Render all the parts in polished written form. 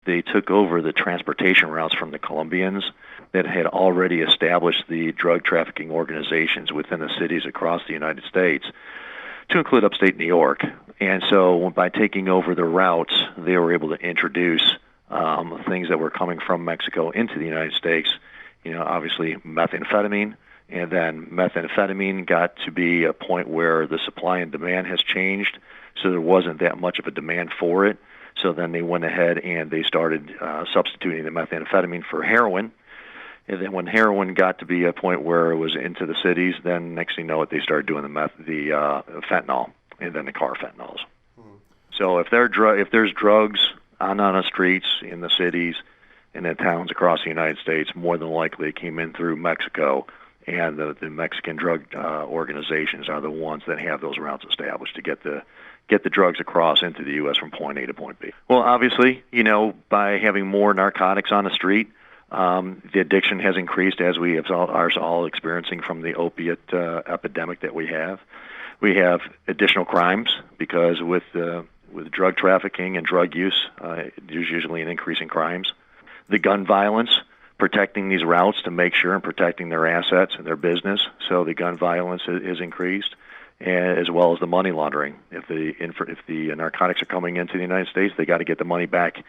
they took over the transportation routes from the Colombians that had already established the drug trafficking organizations within the cities across the United States, to include upstate New York. And so by taking over the routes, they were able to introduce things that were coming from Mexico into the United States, obviously methamphetamine, and then methamphetamine got to be a point where the supply and demand has changed, so there wasn't that much of a demand for it. So then they went ahead and they started substituting the methamphetamine for heroin. And then when heroin got to be a point where it was into the cities, then next thing you know it, they started doing the fentanyl, and then the car fentanyls. So if there's drugs on the streets in the cities and in towns across the United States, more than likely it came in through Mexico, and the Mexican drug organizations are the ones that have those routes established to get the drugs across into the U.S. from point A to point B. Well, obviously, by having more narcotics on the street, the addiction has increased, as we are all experiencing from the opiate epidemic that we have. We have additional crimes because with drug trafficking and drug use, there's usually an increase in crimes. The gun violence, protecting these routes to make sure and protecting their assets and their business, so the gun violence is increased, as well as the money laundering. If the narcotics are coming into the United States, they got to get the money back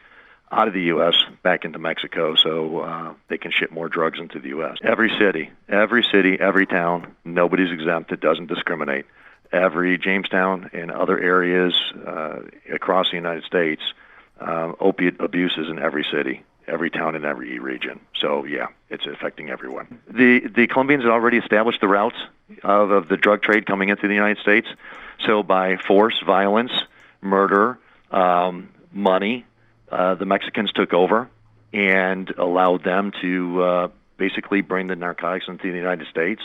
out of the U.S. back into Mexico, so they can ship more drugs into the U.S. Every city, every town, nobody's exempt. It doesn't discriminate. Every Jamestown and other areas across the United States, opiate abuse is in every city, every town, and every region. So yeah, it's affecting everyone. The Colombians had already established the routes of the drug trade coming into the United States. So by force, violence, murder, money, the Mexicans took over and allowed them to basically bring the narcotics into the United States.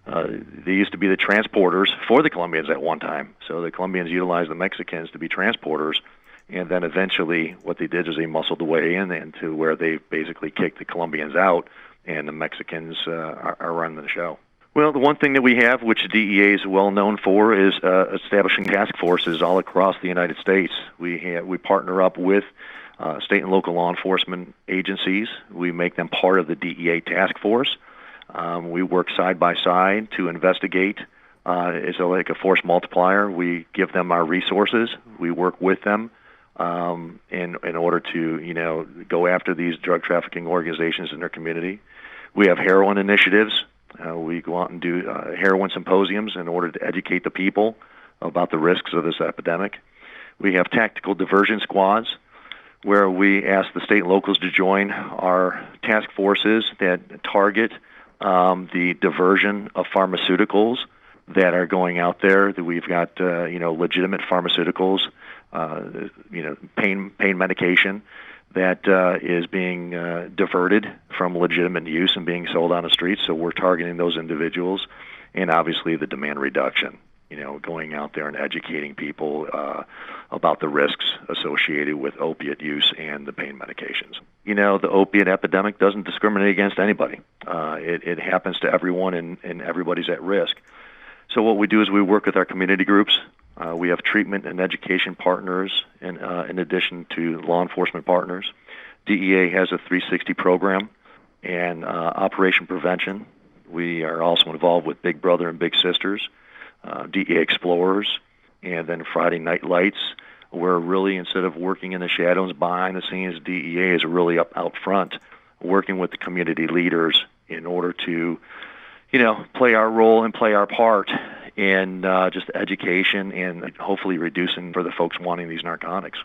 They used to be the transporters for the Colombians at one time. So the Colombians utilized the Mexicans to be transporters, and then eventually what they did is they muscled the way into where they basically kicked the Colombians out, and the Mexicans are running the show. Well, the one thing that we have, which the DEA is well known for, is establishing task forces all across the United States. We partner up with state and local law enforcement agencies. We make them part of the DEA task force. We work side by side to investigate. It's like a force multiplier. We give them our resources. We work with them in order to go after these drug trafficking organizations in their community. We have heroin initiatives. We go out and do heroin symposiums in order to educate the people about the risks of this epidemic. We have tactical diversion squads, where we ask the state and locals to join our task forces that target the diversion of pharmaceuticals that are going out there. That we've got legitimate pharmaceuticals, pain medication that is being diverted from legitimate use and being sold on the streets. So we're targeting those individuals, and obviously the demand reduction. Going out there and educating people about the risks associated with opiate use and the pain medications. The opiate epidemic doesn't discriminate against anybody. It happens to everyone, and everybody's at risk. So what we do is we work with our community groups. We have treatment and education partners in addition to law enforcement partners. DEA has a 360 program and Operation Prevention. We are also involved with Big Brother and Big Sisters, DEA Explorers, and then Friday Night Lights, where really instead of working in the shadows behind the scenes, DEA is really up out front, working with the community leaders in order to, play our role and play our part in just education and hopefully reducing for the folks wanting these narcotics.